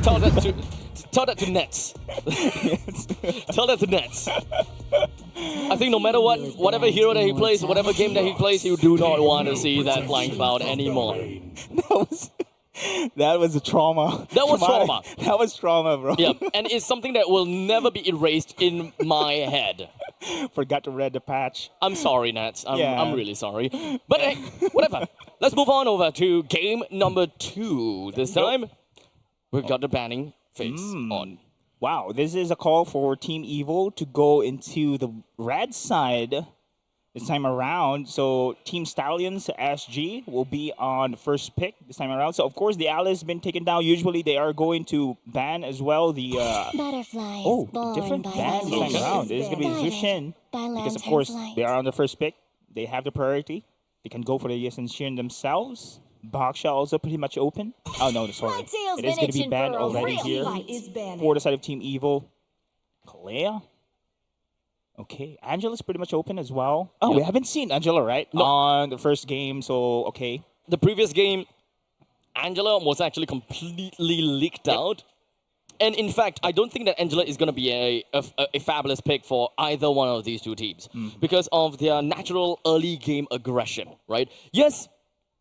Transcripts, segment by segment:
Tell that to Nets. Tell that to Nets. I think no matter what, whatever hero that he plays, whatever game that he plays, you do not want to see that flying cloud anymore. That was a trauma. That was trauma. That was trauma, bro. Yeah, and it's something that will never be erased in my head. Forgot to read the patch. I'm sorry, Nats. Yeah. I'm really sorry. But hey, whatever. Let's move on over to game number 2. This time, we've got the banning phase on. Wow, this is a call for Team Evil to go into the red side this time around. So Team Stallions, SG, will be on the first pick this time around. So of course the ally has been taken down. Usually they are going to ban as well the Butterflies different born ban this time around. This is gonna be Zushin because of course they are on the first pick. They have the priority. They can go for the Yes and Shin themselves. Baksha also pretty much open. Oh no, sorry. It is going to be banned already here for the side of Team Evil. Kalea. Okay, Angela's pretty much open as well. Oh, we haven't seen Angela, right? No. On the first game, so okay. The previous game, Angela was actually completely leaked out. And in fact, I don't think that Angela is going to be a fabulous pick for either one of these two teams because of their natural early game aggression, right? Yes,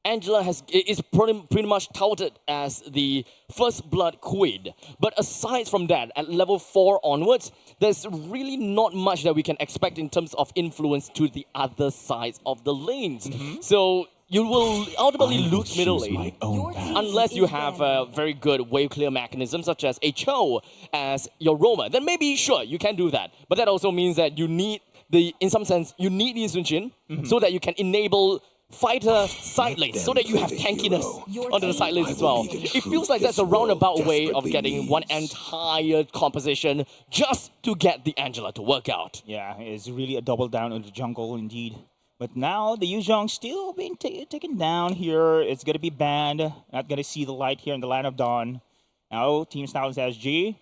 Angela is pretty much touted as the first blood queen. But aside from that, at level 4 onwards, there's really not much that we can expect in terms of influence to the other sides of the lanes. So you will ultimately lose middle lane unless you have a very good wave clear mechanism such as a Cho as your roamer. Then maybe, sure, you can do that. But that also means that you need in some sense, you need the Sun Jin so that you can enable fighter side lanes so that you have tankiness onto the side lanes as well. It feels like that's a roundabout way of getting one entire composition just to get the Angela to work out. Yeah, it's really a double down on the jungle indeed. But now the Yuzhong still being taken down here. It's going to be banned. Not going to see the light here in the Land of Dawn. Now Team Stallions SG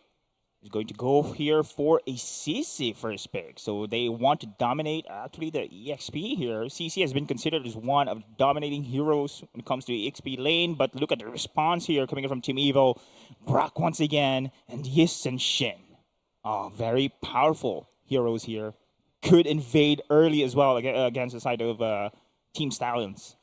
is going to go here for a CC first pick. So they want to dominate actually the EXP here. CC has been considered as one of the dominating heroes when it comes to the EXP lane. But look at the response here coming in from Team Evil. Brock once again and Yes and Shin. Oh, very powerful heroes here. Could invade early as well against the side of Team Stallions.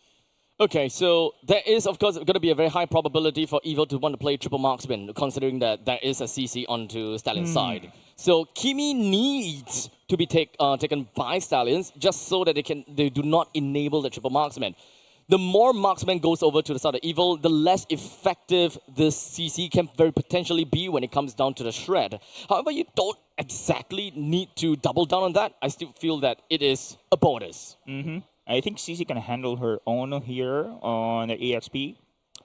Okay, so there is, of course, going to be a very high probability for Evil to want to play triple marksman, considering that there is a CC onto Stallion's side. So Kimi needs to be taken by Stallions just so that they do not enable the triple marksman. The more marksman goes over to the side of Evil, the less effective this CC can very potentially be when it comes down to the shred. However, you don't exactly need to double down on that. I still feel that it is a bonus. I think CC can handle her own here on the EXP.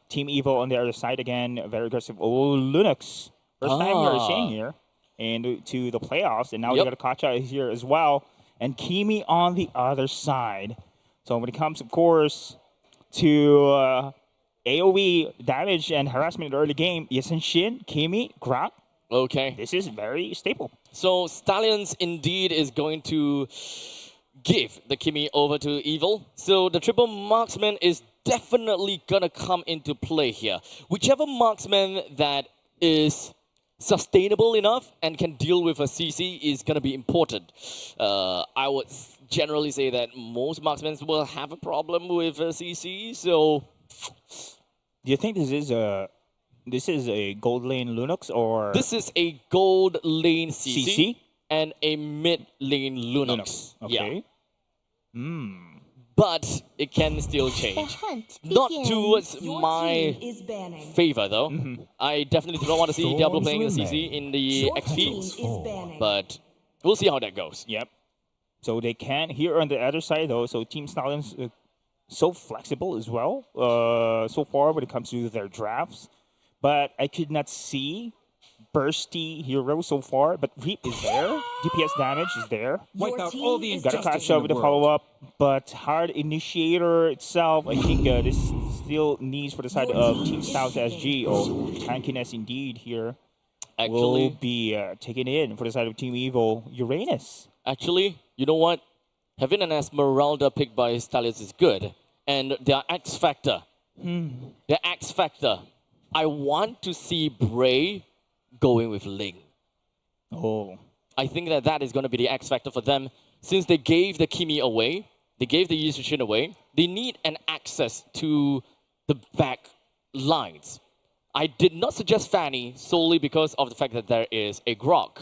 Team Evil on the other side again, very aggressive. Oh, Linux. First time we're seeing here. And to the playoffs. And now we got Kacha here as well. And Kimi on the other side. So when it comes, of course, to AoE damage and harassment in the early game, Yasen Shin, Kimi, Grok. Okay. This is very stable. So Stallions indeed is going to give the Kimi over to Evil. So the triple marksman is definitely gonna come into play here. Whichever marksman that is sustainable enough and can deal with a CC is gonna be important. I would generally say that most marksmen will have a problem with a CC, so... Do you think this is a gold lane Linux or... This is a gold lane CC, CC? And a mid lane Linux. Okay. Yeah. But it can still change. Not towards my favor, though. I definitely do not want to see Diablo playing the CC in the XP, but we'll see how that goes. Yep. So they can here on the other side, though. So Team Stallions so flexible as well so far when it comes to their drafts. But I could not see bursty hero so far, but Reap is there. DPS damage is there. Wipe out all the Gotta catch up with the follow-up, but hard initiator itself, I think this still needs for the side of Team South SG. Oh, tankiness indeed here. Will be taken in for the side of Team Evil, Uranus. Actually, you know what? Having an Esmeralda picked by Stallions is good, and their X Factor. Their X Factor I want to see Bray going with Ling. Oh. I think that is going to be the X factor for them. Since they gave the Kimi away, they gave the Yushin away, they need an access to the back lines. I did not suggest Fanny solely because of the fact that there is a Grok.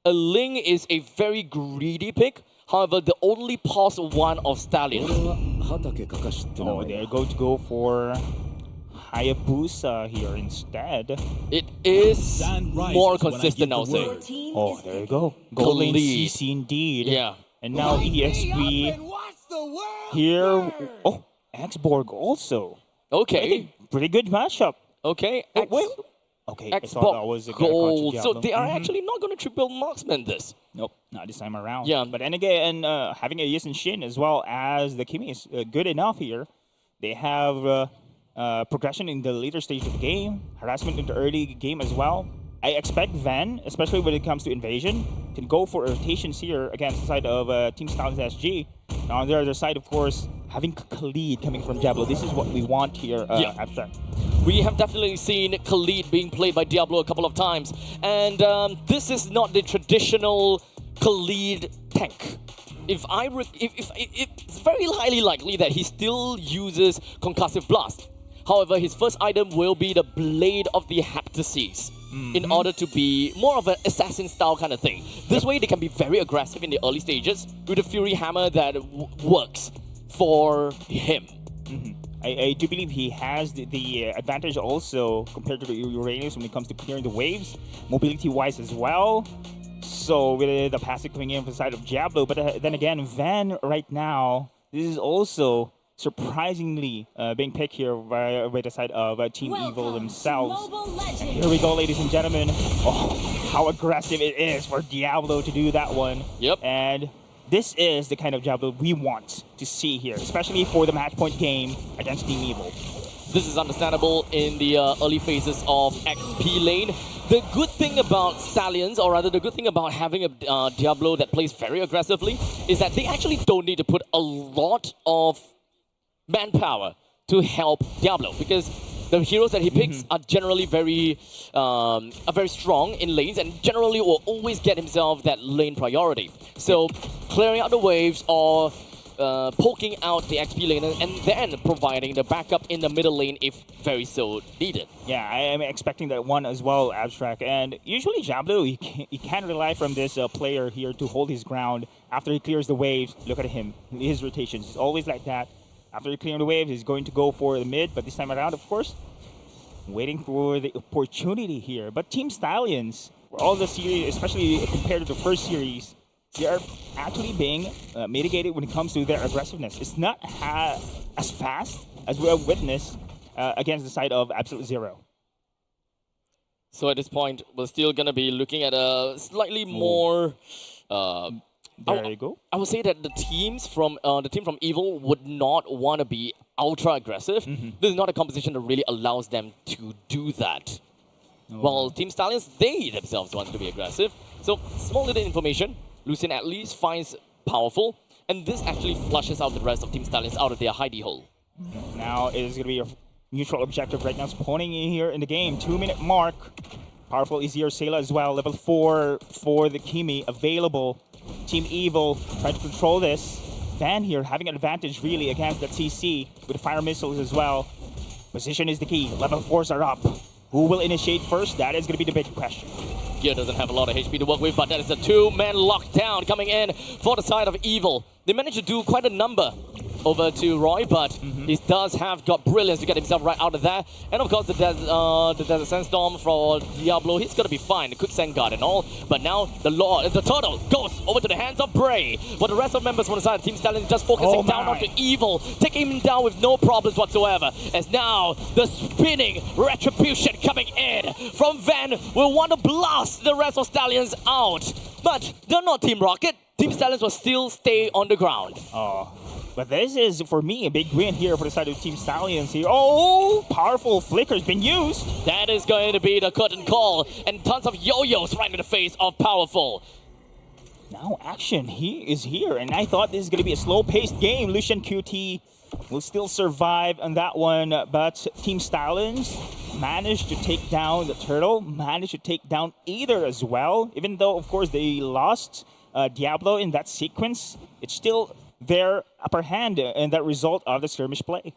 A Ling is a very greedy pick. However, the only possible one of Stallions. Oh, they're going to go for Hayabusa here instead. It is more consistent, I'll say. Oh, there you go. Gold lane Khalid. CC indeed. Yeah. And now EXP here. Oh, Xborg also. Okay. Pretty good matchup. Okay. Oh, wait. Okay, I thought that was a Xbox good Gold. contra So Diablo. they are actually not going to triple marksman this. Nope, not this time around. Yeah. But then again, having a Yis and Shin as well as the Kimi is good enough here. They have progression in the later stage of the game, harassment in the early game as well. I expect Van, especially when it comes to invasion, can go for rotations here against the side of Team Stallions SG. Now on the other side, of course, having Khalid coming from Diablo. This is what we want here, Abstract. We have definitely seen Khalid being played by Diablo a couple of times. And this is not the traditional Khalid tank. It's very highly likely that he still uses Concussive Blast. However, his first item will be the Blade of the Heptases in order to be more of an assassin style kind of thing. This way they can be very aggressive in the early stages with a Fury Hammer that works for him. I do believe he has the advantage also compared to the Uranus when it comes to clearing the waves, mobility-wise as well. So with the passive coming in from the side of Diablo, but then again, Van right now, this is also surprisingly being picked here by the side of Team Evil themselves. And here we go, ladies and gentlemen. Oh, how aggressive it is for Diablo to do that one. Yep. And this is the kind of Diablo we want to see here, especially for the match point game against Team Evil. This is understandable in the early phases of XP lane. The good thing about Stallions, or rather the good thing about having a Diablo that plays very aggressively, is that they actually don't need to put a lot of manpower to help Diablo, because the heroes that he picks are generally very strong in lanes and generally will always get himself that lane priority. So clearing out the waves or poking out the XP lane and then providing the backup in the middle lane if very so needed. Yeah, I am expecting that one as well, Abstract. And usually Diablo, he can rely from this player here to hold his ground after he clears the waves. Look at him, his rotations. It's always like that. After he clears the waves, he's going to go for the mid, but this time around, of course, waiting for the opportunity here. But Team Stallions, for all the series, especially compared to the first series, they are actually being mitigated when it comes to their aggressiveness. It's not as fast as we have witnessed against the side of Absolute Zero. So at this point, we're still going to be looking at a slightly more... There you go. I would say that the team from Evil would not want to be ultra aggressive. This is not a composition that really allows them to do that. While Team Stallions, they themselves want to be aggressive. So small little information, Lucian at least finds powerful, and this actually flushes out the rest of Team Stallions out of their hidey hole. Now it is going to be a neutral objective right now, spawning in here in the game. 2-minute mark. Powerful Easier Sailor as well. Level 4 for the Kimi available. Team Evil trying to control this. Van here having an advantage really against that CC with fire missiles as well. Position is the key. Level 4s are up. Who will initiate first? That is going to be the big question. Gear doesn't have a lot of HP to work with, but that is a two-man lockdown coming in for the side of Evil. They managed to do quite a number over to Roy, but he does have got brilliance to get himself right out of there. And of course, the Desert Sandstorm for Diablo, he's gonna be fine. The Quicksand Guard and all. But now the Turtle goes over to the hands of Bray. But the rest of members from the side of Team Stallions just focusing down onto Evil, taking him down with no problems whatsoever. As now the spinning retribution coming in from Van will want to blast the rest of Stallions out. But they're not Team Rocket. Team Stallions will still stay on the ground. Oh. But this is, for me, a big win here for the side of Team Stallions here. Oh, powerful flicker's been used. That is going to be the curtain call. And tons of yo-yos right in the face of Powerful. Now action, he is here. And I thought this is going to be a slow-paced game. Lucian QT will still survive on that one. But Team Stallions managed to take down the turtle, managed to take down Aether as well. Even though, of course, they lost Diablo in that sequence, it's still their upper hand in that result of the skirmish play.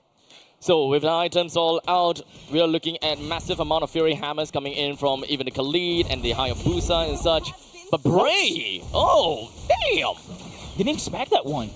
So with the items all out, we are looking at massive amount of Fury Hammers coming in from even the Khalid and the Hayabusa and such. But Bray, oh, damn! Didn't expect that one.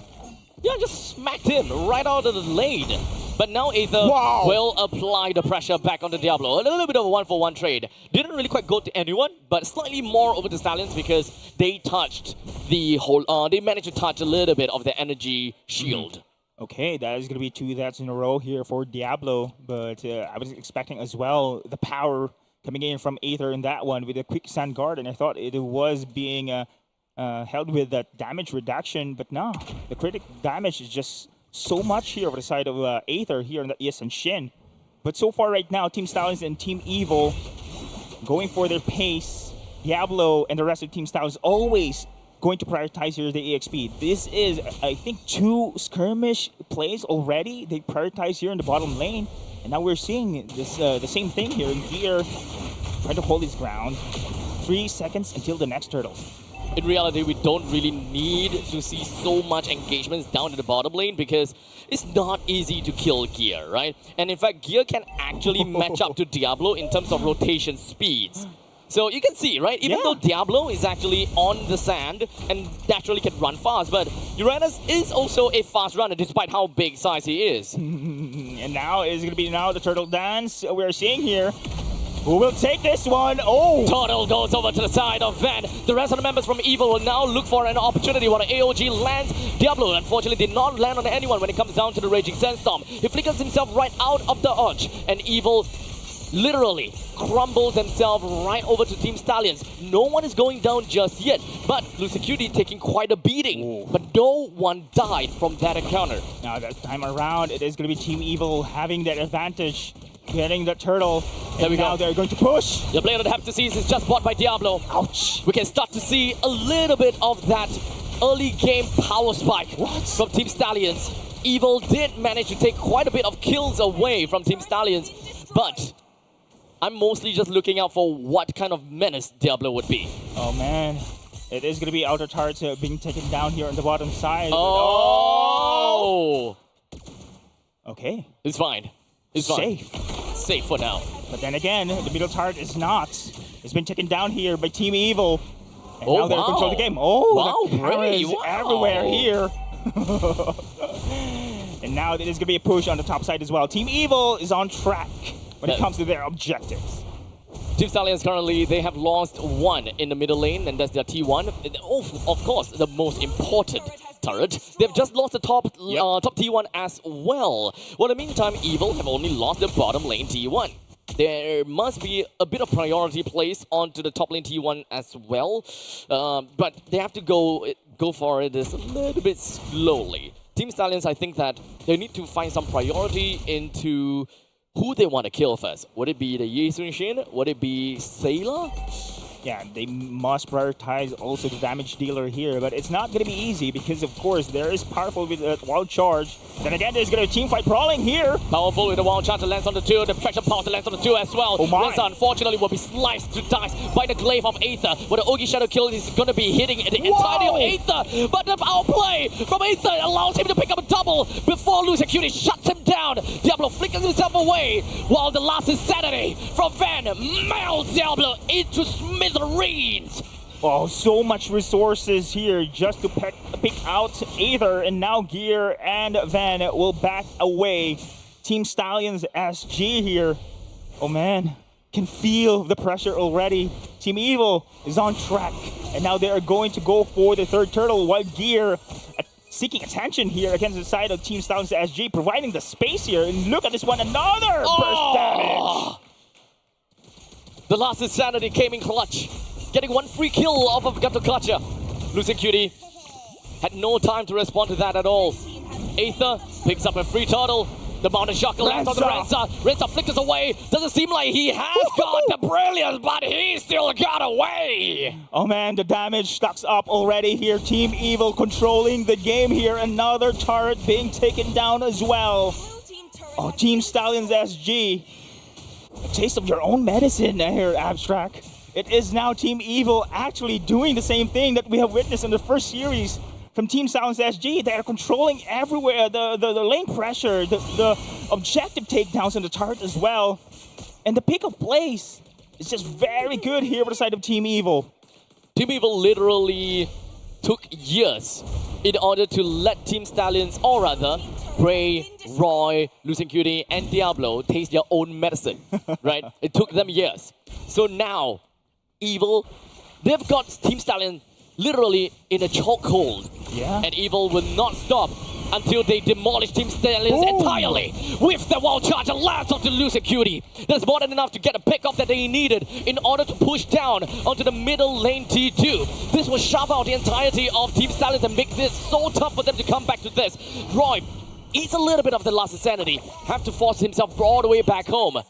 Yeah, just smacked him right out of the lane. But now Aether will apply the pressure back onto Diablo. A little bit of a one-for-one trade. Didn't really quite go to anyone, but slightly more over to Stallions because they touched the whole... they managed to touch a little bit of the energy shield. Okay, that is going to be 2 deaths in a row here for Diablo, but I was expecting as well the power coming in from Aether in that one with a quick Sand Guard, and I thought it was being held with that damage reduction, but no, the critical damage is just so much here over the side of Aether here on the ES and Shin. But so far right now, Team Stallions and Team Evil going for their pace. Diablo and the rest of Team Stallions always going to prioritize here the EXP. This is, I think, 2 skirmish plays already. They prioritize here in the bottom lane. And now we're seeing this the same thing here. Gear trying to hold his ground. 3 seconds until the next turtle. In reality, we don't really need to see so much engagements down to the bottom lane because it's not easy to kill Gear, right? And in fact, Gear can actually match up to Diablo in terms of rotation speeds. So you can see, right? Even though Diablo is actually on the sand and naturally can run fast, but Uranus is also a fast runner despite how big size he is. And now is going to be the turtle dance we're seeing here. Who will take this one? Oh! Turtle goes over to the side of Van. The rest of the members from Evil will now look for an opportunity while the AOG lands. Diablo, unfortunately, did not land on anyone when it comes down to the Raging Sandstorm. He flickers himself right out of the arch, and Evil literally crumbles themselves right over to Team Stallions. No one is going down just yet, but Blue Security taking quite a beating. Ooh. But no one died from that encounter. Now that time around, it is going to be Team Evil having that advantage, getting the turtle. There we now go. they're going to push. The Blade of the Heptases is just bought by Diablo. Ouch. We can start to see a little bit of that early game power spike from Team Stallions. Evil did manage to take quite a bit of kills away from Team Stallions, but I'm mostly just looking out for what kind of menace Diablo would be. Oh man, it is going to be outer turrets being taken down here on the bottom side. Oh! Okay. It's fine. It's safe. Fine. Safe for now. But then again, the middle turret is not. It's been taken down here by Team Evil. And now they're controlling the game. Oh, wow, the cameras everywhere here. And now it is going to be a push on the top side as well. Team Evil is on track when it comes to their objectives. Team Stallions currently, they have lost 1 in the middle lane, and that's their T1. Of course, the most important turret. They've just lost the top T1 as well. Well, in the meantime, Evil have only lost the bottom lane T1. There must be a bit of priority placed onto the top lane T1 as well, but they have to go for it a little bit slowly. Team Stallions, I think that they need to find some priority into who they want to kill first. Would it be the Yi Sun-shin? Would it be Sailor? Yeah, they must prioritize also the damage dealer here, but it's not going to be easy because, of course, there is powerful with a wild charge. Then again, there's going to be team fight brawling here. Powerful with the wild charge that lands on the 2, the pressure pulse that lands on the 2 as well. Oh my. Reza, unfortunately, will be sliced to dice by the glaive of Aether, where the Ogi Shadow Kill is going to be hitting the entirety of Aether. But the power play from Aether allows him to pick up a double before Lucia Cutie shuts him down. Diablo flickers himself away, while the last is Saturday from Van melts Diablo into smithereens. Oh, so much resources here just to pick out Aether, and now Gear and Van will back away. Team Stallions SG here. Oh man, can feel the pressure already. Team Evil is on track, and now they are going to go for the third turtle, while Gear seeking attention here against the side of Team Stallions SG, providing the space here. And look at this one, another burst damage. The last Insanity came in clutch, getting 1 free kill off of Gato Clutcher. Lucy Cutie had no time to respond to that at all. Aether picks up a free turtle. The Mountain Shock lands on the Renza. Renza flickers away. Doesn't seem like he has got the brilliance, but he still got away. Oh man, the damage stacks up already here. Team Evil controlling the game here. Another turret being taken down as well. Oh, Team Stallions SG. taste of your own medicine here, Abstract. It is now Team Evil actually doing the same thing that we have witnessed in the first series from Team Stallions SG. They are controlling everywhere, the lane pressure, the objective takedowns on the turret as well. And the pick of place is just very good here for the side of Team Evil. Team Evil literally took years in order to let Team Stallions, or rather, Bray, Roy, Losing Cutie, and Diablo taste their own medicine, right? It took them years. So now, Evil, they've got Team Stallion literally in a chokehold. Yeah. And Evil will not stop until they demolish Team Stallions entirely with the wall charge and lands onto Losing Cutie. That's more than enough to get a pick-off that they needed in order to push down onto the middle lane T2. This will shove out the entirety of Team Stallions and make this so tough for them to come back to this. Roy eats a little bit of the last sanity, have to force himself all the way back home.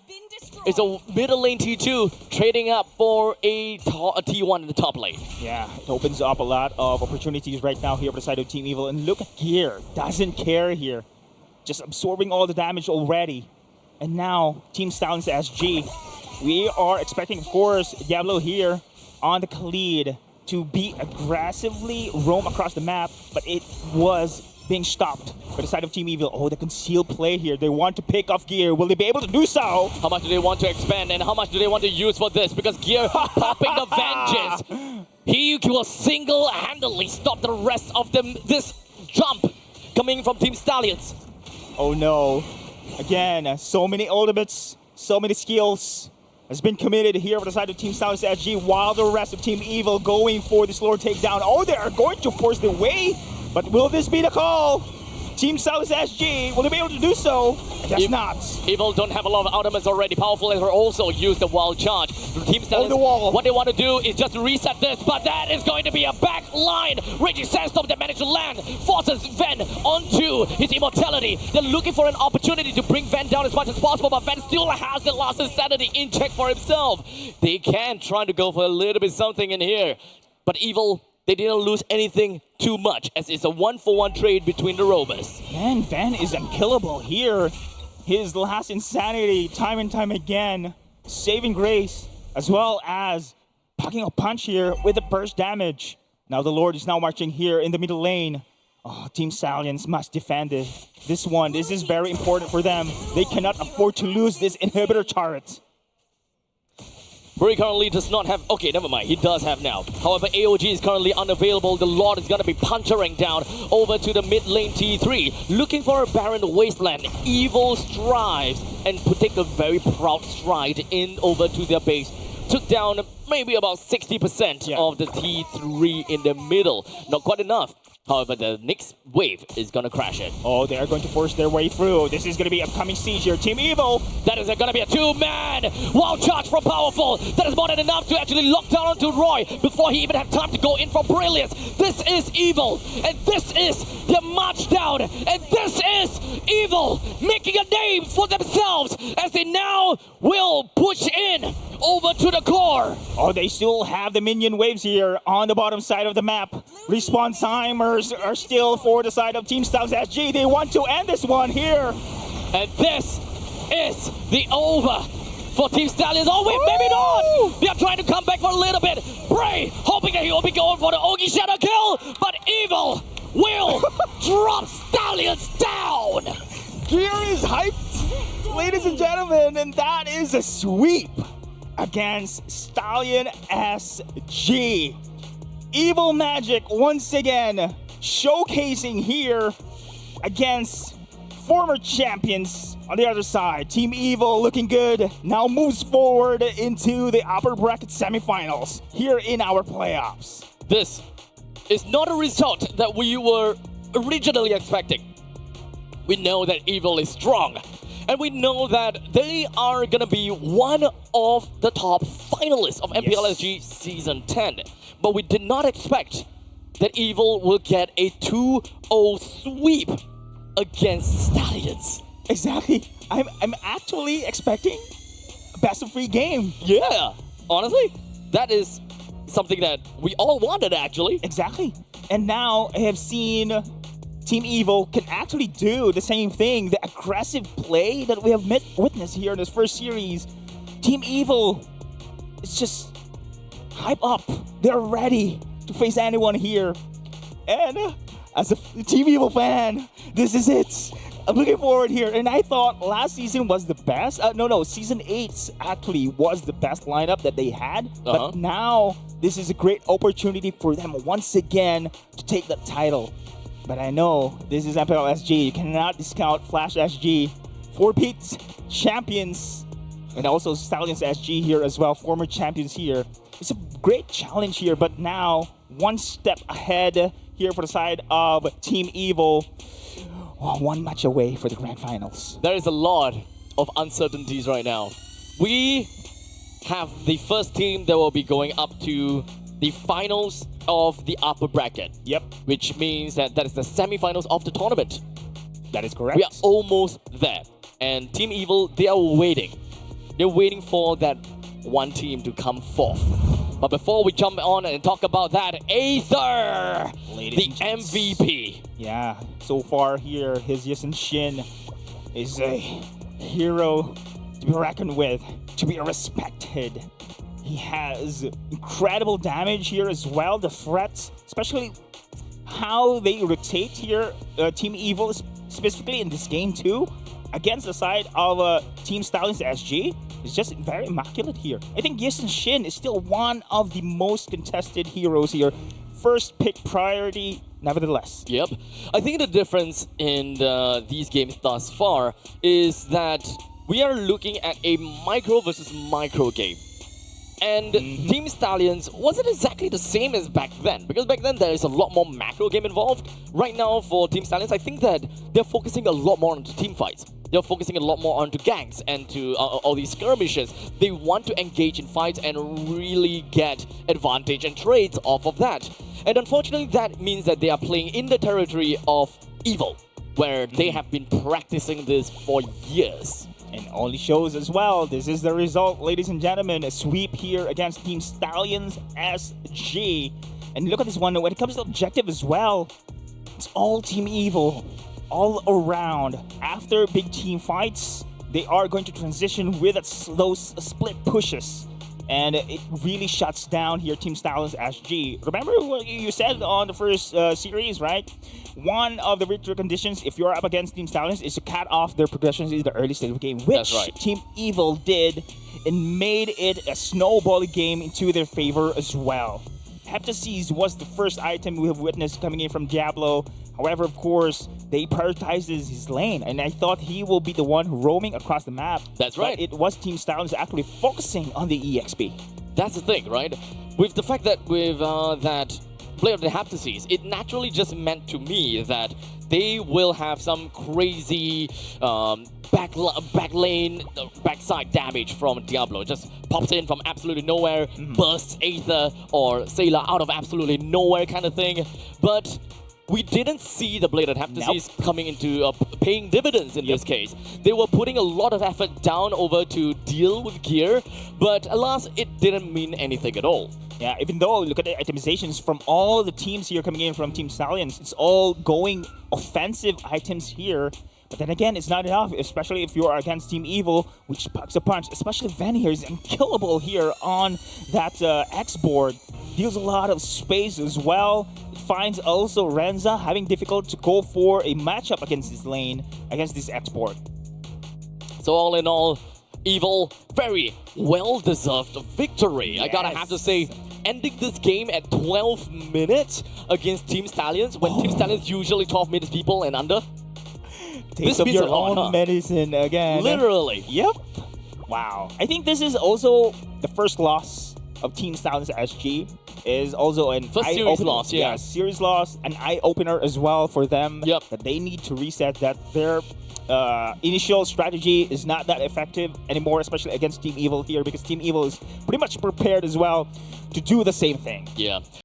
It's a middle lane T2 trading up for a T1 in the top lane. Yeah, it opens up a lot of opportunities right now here for the side of Team Evil. And look at Gear, doesn't care here. Just absorbing all the damage already. And now, Team Stallions SG. We are expecting, of course, Diablo here on the lead to be aggressively roam across the map, but it was being stopped by the side of Team Evil. Oh, the concealed play here. They want to pick off Gear. Will they be able to do so? How much do they want to expand and how much do they want to use for this? Because Gear popping the vengeance. He will single-handedly stop the rest of them. This jump coming from Team Stallions. Oh no. Again, so many ultimates, so many skills has been committed here for the side of Team Stallions SG while the rest of Team Evil going for the slower takedown. Oh, they are going to force their way. But will this be the call? Team Stallions SG, will they be able to do so? I guess not. Evil don't have a lot of ultimates already. Powerful as also use the wall charge. Team Stallions, the wall. what they want to do is just reset this, but that is going to be a back line. Raging Sandstorm that managed to land, forces Ven onto his immortality. They're looking for an opportunity to bring Ven down as much as possible, but Ven still has the last insanity in check for himself. They can try to go for a little bit something in here, but Evil, they didn't lose anything too much, as it's a 1-for-1 trade between the Rovers. Man, Van is unkillable here. His last insanity, time and time again, saving grace, as well as packing a punch here with the burst damage. Now the Lord is now marching here in the middle lane. Oh, Team Stallions must defend it. This one, this is very important for them. They cannot afford to lose this inhibitor turret. Bray currently does not have... Okay, never mind. He does have now. However, AOG is currently unavailable. The Lord is going to be puncturing down over to the mid lane T3. Looking for a barren wasteland. Evil strives and take a very proud stride in over to their base. Took down maybe about 60% of the T3 in the middle. Not quite enough. However, the next wave is going to crash it. Oh, they are going to force their way through. This is going to be upcoming siege here. Team Evil. That is going to be a two-man wild charge from Powerful. That is more than enough to actually lock down onto Roy before he even have time to go in for Brilliance. This is Evil, and this is the march down, and this is Evil making a name for themselves as they now will push in over to the core. Oh, they still have the minion waves here on the bottom side of the map. Respawn timers are still for the side of Team Stallions SG. They want to end this one here. And this is the over for Team Stallions. Oh, wait, maybe not. They are trying to come back for a little bit. Bray hoping that he will be going for the Ogi Shadow kill, but Evil will drop Stallions down. Gear is hyped, ladies and gentlemen, and that is a sweep against Stallion SG. Evil Magic once again showcasing here against former champions on the other side. Team Evil looking good, now moves forward into the upper bracket semifinals here in our playoffs. This is not a result that we were originally expecting. We know that Evil is strong, and we know that they are going to be one of the top finalists of MPLSG Season 10. But we did not expect that Evil will get a 2-0 sweep against Stallions. Exactly. I'm actually expecting a best-of-3 game. Yeah, honestly, that is something that we all wanted, actually. Exactly. And now I have seen Team Evil can actually do the same thing. The aggressive play that we have witnessed here in this first series Team Evil is just hype up. They're ready to face anyone here. And as a Team Evil fan, this is it. I'm looking forward here. And I thought last season was the best. No, Season 8 actually was the best lineup that they had. But now, this is a great opportunity for them once again to take the title. But I know this is MPL SG. You cannot discount Flash SG. 4-peat champions. And also Stallions SG here as well. Former champions here. It's a great challenge here. But now, one step ahead here for the side of Team Evil. One match away for the grand finals. There is a lot of uncertainties right now. We have the first team that will be going up to the finals of the upper bracket. Yep. Which means that is the semi-finals of the tournament. That is correct. We are almost there. And Team Evil, they are waiting. They're waiting for that one team to come forth. But before we jump on and talk about that, Aether, the MVP. Yeah, so far here, his Yasin Shin is a hero to be reckoned with, to be respected. He has incredible damage here as well. The threats, especially how they rotate here, Team Evil, specifically in this game too, against the side of Team Stallions SG, is just very immaculate here. I think Yasin Shin is still one of the most contested heroes here. First pick priority, nevertheless. Yep. I think the difference in these games thus far is that we are looking at a micro versus micro game. And Team Stallions wasn't exactly the same as back then, because back then there is a lot more macro game involved. Right now for Team Stallions, I think that they're focusing a lot more on team fights. They're focusing a lot more onto ganks and to all these skirmishes. They want to engage in fights and really get advantage and trades off of that. And unfortunately, that means that they are playing in the territory of Evil, where they have been practicing this for years. And only shows as well. This is the result, ladies and gentlemen. A sweep here against Team Stallions SG. And look at this one. When it comes to objective as well, it's all Team Evil. All around. After big team fights, they are going to transition with those split pushes. And it really shuts down here Team Stallions SG. Remember what you said on the first series, right? One of the victory conditions, if you're up against Team Stallions, is to cut off their progressions in the early stage of the game, which Team Evil did and made it a snowball game into their favor as well. Heptases was the first item we have witnessed coming in from Diablo. However, of course, they prioritized his lane, and I thought he will be the one roaming across the map. That's right. But it was Team Stallions actually focusing on the EXP. That's the thing, right? With the fact that with that Blade of the Heptases, it naturally just meant to me that they will have some crazy back lane, backside damage from Diablo. Just pops in from absolutely nowhere, bursts Aether or Sailor out of absolutely nowhere kind of thing. But we didn't see the Blade of Heptases coming into paying dividends in this case. They were putting a lot of effort down over to deal with gear, but alas, it didn't mean anything at all. Yeah, even though, look at the itemizations from all the teams here coming in from Team Stallions, it's all going offensive items here. But then again, it's not enough, especially if you're against Team Evil, which packs a punch. Especially Ven here is unkillable here on that X board. Deals a lot of space as well. It finds also Renza having difficult to go for a matchup against this lane, against this X board. So all in all, Evil, very well-deserved victory. Yes. I gotta have to say, ending this game at 12 minutes against Team Stallions, when Team Stallions usually 12 minutes people and under. Take up your own medicine again. Literally. Yep. Wow. I think this is also the first loss of Team Stallions SG. Is also an series loss, yeah. Series loss, an eye-opener as well for them. Yep. That they need to reset, that their initial strategy is not that effective anymore, especially against Team Evil here, because Team Evil is pretty much prepared as well to do the same thing. Yeah.